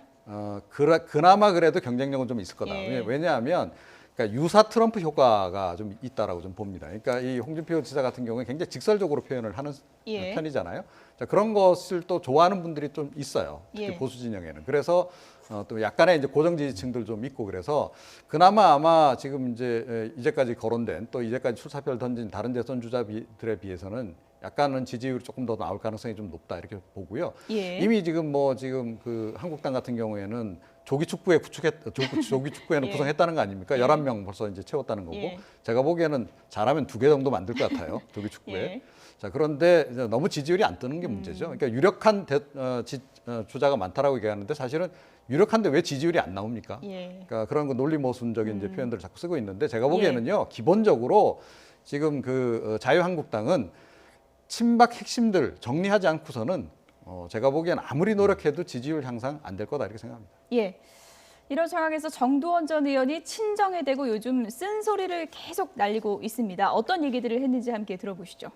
그나마 그래도 경쟁력은 좀 있을 거다. 예. 왜냐하면 그러니까 유사 트럼프 효과가 좀 있다라고 좀 봅니다. 그러니까 이 홍준표 지사 같은 경우에 굉장히 직설적으로 표현을 하는 예. 편이잖아요. 자, 그런 것을 또 좋아하는 분들이 좀 있어요. 특히 예. 보수 진영에는. 그래서 또 약간의 이제 고정 지지층들 좀 있고 그래서 그나마 아마 지금 이제까지 거론된 또 이제까지 출사표를 던진 다른 대선 주자들에 비해서는 약간은 지지율이 조금 더 나올 가능성이 좀 높다 이렇게 보고요. 예. 이미 지금 그 한국당 같은 경우에는 조기 축구에 조기 축구에는 예. 구성했다는 거 아닙니까? 예. 11명 벌써 이제 채웠다는 거고. 예. 제가 보기에는 잘하면 2개 정도 만들 것 같아요. 조기 축구에. 예. 자, 그런데 이제 너무 지지율이 안 뜨는 게 문제죠. 그러니까 유력한 주자가 많다라고 얘기하는데 사실은 유력한데 왜 지지율이 안 나옵니까? 예. 그러니까 그런 거 논리 모순적인 이제 표현들을 자꾸 쓰고 있는데 제가 보기에는요. 기본적으로 지금 자유한국당은 친박 핵심들 정리하지 않고서는 제가 보기엔 아무리 노력해도 지지율 향상 안 될 거다 이렇게 생각합니다. 예. 이런 상황에서 정두원 전 의원이 친정에 대고 요즘 쓴소리를 계속 날리고 있습니다. 어떤 얘기들을 했는지 함께 들어보시죠.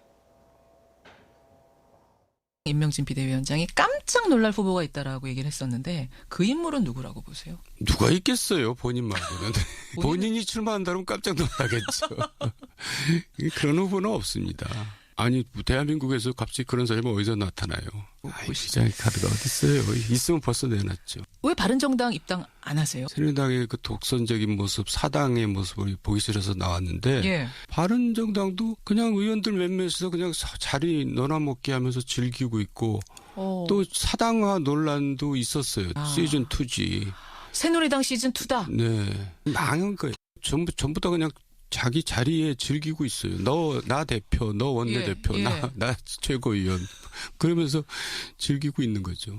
임명진 비대위원장이 깜짝 놀랄 후보가 있다라고 얘기를 했었는데 그 인물은 누구라고 보세요? 누가 있겠어요, 본인 말고는. 본인이 출마한다면 깜짝 놀라겠죠. 그런 후보는 없습니다. 아니, 대한민국에서 갑자기 그런 사람이 어디서 나타나요? 시장의 카드가 어디 있어요? 있으면 벌써 내놨죠. 왜 바른정당 입당 안 하세요? 새누리당의 그 독선적인 모습, 사당의 모습을 보기 싫어서 나왔는데 예. 바른정당도 그냥 의원들 몇몇에서 그냥 자리 너나먹기 하면서 즐기고 있고 또 사당화 논란도 있었어요. 시즌 2지. 새누리당 시즌 2다. 네, 망한 거예요. 전부 다 그냥 자기 자리에 즐기고 있어요. 나 대표, 너 원내대표, 예. 나 최고위원. 그러면서 즐기고 있는 거죠.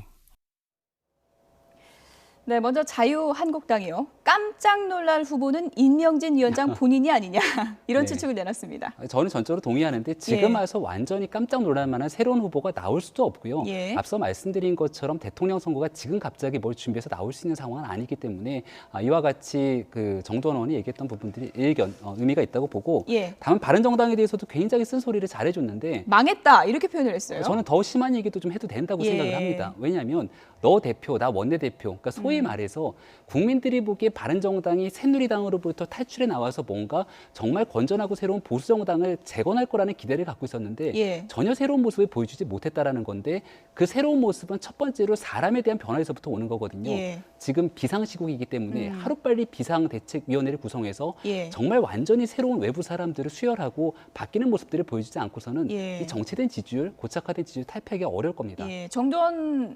네, 먼저 자유한국당이요. 깜짝 놀랄 후보는 임명진 위원장 본인이 아니냐 이런 네. 추측을 내놨습니다. 저는 전적으로 동의하는데 지금 예. 와서 완전히 깜짝 놀랄 만한 새로운 후보가 나올 수도 없고요. 예. 앞서 말씀드린 것처럼 대통령 선거가 지금 갑자기 뭘 준비해서 나올 수 있는 상황은 아니기 때문에 이와 같이 정두원 의원이 얘기했던 부분들이 의미가 있다고 보고 예. 다만 바른정당에 대해서도 굉장히 쓴소리를 잘해줬는데 망했다 이렇게 표현을 했어요. 저는 더 심한 얘기도 좀 해도 된다고 예. 생각을 합니다. 왜냐하면 너 대표, 나 원내대표, 그러니까 소위 말해서 국민들이 보기에 바른정당이 새누리당으로부터 탈출해 나와서 뭔가 정말 건전하고 새로운 보수정당을 재건할 거라는 기대를 갖고 있었는데 예. 전혀 새로운 모습을 보여주지 못했다라는 건데 그 새로운 모습은 첫 번째로 사람에 대한 변화에서부터 오는 거거든요. 예. 지금 비상시국이기 때문에 하루빨리 비상대책위원회를 구성해서 예. 정말 완전히 새로운 외부 사람들을 수혈하고 바뀌는 모습들을 보여주지 않고서는 예. 이 정체된 지지율, 고착화된 지지율 탈피하기가 어려울 겁니다. 예, 정두원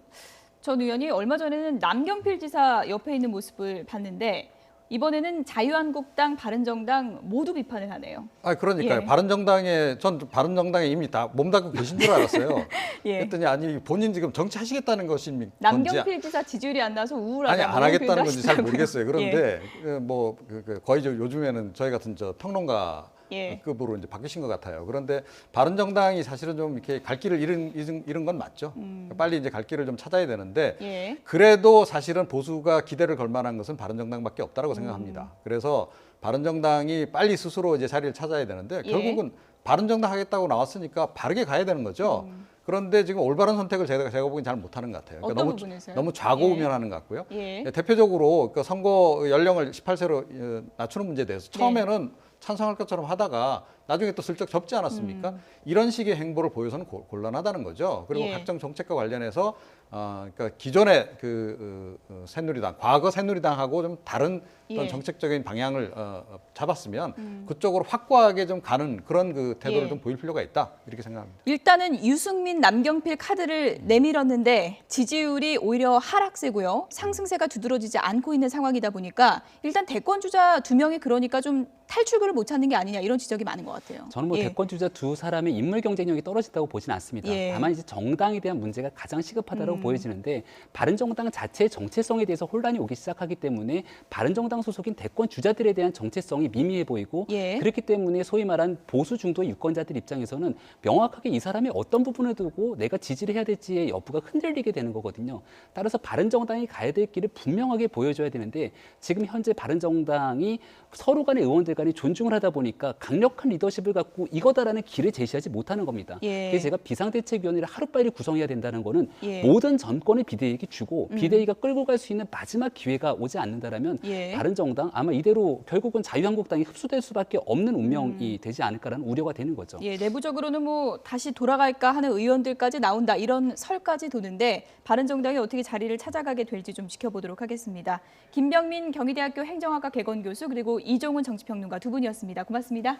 전 의원이 얼마 전에는 남경필 지사 옆에 있는 모습을 봤는데 이번에는 자유한국당, 바른정당 모두 비판을 하네요. 그러니까요. 예. 전 바른정당에 이미 다 몸담고 계신 줄 알았어요. 예. 그랬더니 아니 본인 지금 정치하시겠다는 것입니까? 남경필 지사 지지율이 안 나서 우울하다. 아니 안 하겠다는 건지 잘 하시더라고요. 모르겠어요. 그런데 예. 거의 요즘에는 저희 같은 평론가 예. 급으로 이제 바뀌신 것 같아요. 그런데 바른정당이 사실은 좀 이렇게 갈 길을 잃은 건 맞죠. 빨리 이제 갈 길을 좀 찾아야 되는데 예. 그래도 사실은 보수가 기대를 걸 만한 것은 바른정당밖에 없다라고 생각합니다. 그래서 바른정당이 빨리 스스로 이제 자리를 찾아야 되는데 예. 결국은 바른정당 하겠다고 나왔으니까 바르게 가야 되는 거죠. 그런데 지금 올바른 선택을 제가 보기엔 잘 못하는 것 같아요. 어떤 부분에서요? 너무 좌고우면하는 것 같고요. 예. 대표적으로 선거 연령을 18세로 낮추는 문제에 대해서 처음에는 찬성할 것처럼 하다가 나중에 또 슬쩍 접지 않았습니까? 이런 식의 행보를 보여서는 곤란하다는 거죠. 그리고 예. 각종 정책과 관련해서 그러니까 기존의 새누리당, 과거 새누리당하고 좀 다른 어떤 예. 정책적인 방향을 잡았으면 그쪽으로 확고하게 좀 가는 그런 태도를 예. 좀 보일 필요가 있다 이렇게 생각합니다. 일단은 유승민, 남경필 카드를 내밀었는데 지지율이 오히려 하락세고요. 상승세가 두드러지지 않고 있는 상황이다 보니까 일단 대권 주자 2명이 그러니까 좀 탈출구를 못 찾는 게 아니냐 이런 지적이 많은 것 같아요. 저는 뭐 예. 대권 주자 두 사람의 인물 경쟁력이 떨어진다고 보지는 않습니다. 예. 다만 이제 정당에 대한 문제가 가장 시급하다고 보여지는데 바른정당 자체의 정체성에 대해서 혼란이 오기 시작하기 때문에 바른정당 소속인 대권 주자들에 대한 정체성이 미미해 보이고 예. 그렇기 때문에 소위 말한 보수 중도 유권자들 입장에서는 명확하게 이 사람이 어떤 부분을 두고 내가 지지를 해야 될지의 여부가 흔들리게 되는 거거든요. 따라서 바른정당이 가야 될 길을 분명하게 보여줘야 되는데 지금 현재 바른정당이 서로 간의 의원들 간에 존중을 하다 보니까 강력한 리더십을 갖고 이거다라는 길을 제시하지 못하는 겁니다. 예. 그래서 제가 비상대책위원회를 하루빨리 구성해야 된다는 거는 예. 모든 정권의 비대위에게 주고 비대위가 끌고 갈 수 있는 마지막 기회가 오지 않는다라면 예. 바른정당 아마 이대로 결국은 자유한국당이 흡수될 수밖에 없는 운명이 되지 않을까라는 우려가 되는 거죠. 예, 내부적으로는 뭐 다시 돌아갈까 하는 의원들까지 나온다 이런 설까지 도는데 바른정당이 어떻게 자리를 찾아가게 될지 좀 지켜보도록 하겠습니다. 김병민 경희대학교 행정학과 개건교수 그리고 이종훈 정치평론가 두 분이었습니다. 고맙습니다.